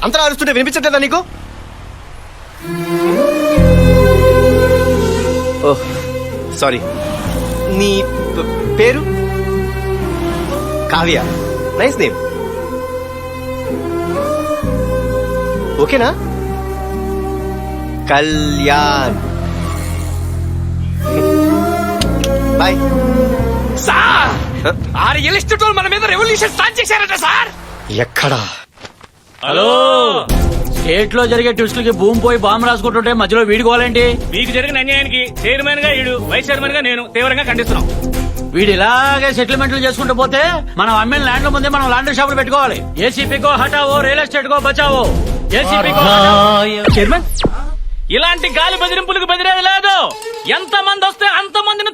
అంతలా అరుస్తుంటే వినిపించట్లేదా నీకు? Oh sorry. నీ పేరు? కావ్య. Nice name. ఓకేనా? కళ్యాణ్. బాయ్. సార్ ఆ రియల్ ఎస్టేట్ మన మీద రెవల్యూషన్ స్టార్ట్ చేశారట సార్. ఎక్కడా? హలో, స్టేట్ లో జరిగే ట్విస్టులకి భూమి పోయి బాంబు రాసుకుంటుంటే మధ్యలో వీడుకోవాలేంటి? మీకు జరిగిన అన్యాయానికి చైర్మన్ గా ఈడు, వైస్ చైర్మన్ గా నేను తీవ్రంగా ఖండిస్తున్నాం. వీడు ఇలాగే సెటిల్మెంట్లు చేసుకుంటూ పోతే మనం అమ్మిన ల్యాండ్ లో ముందే మనం లాండ్రీ షాపులు పెట్టుకోవాలి. ఏసీపీకో హటావో, రియల్ ఎస్టేట్ కో బచావో. ఏసీపీకో చైర్మన్, ఇలాంటి గాలి బెదిరింపులకు బెదిరేది లేదు. ఎంత మంది వస్తే అంత మందిని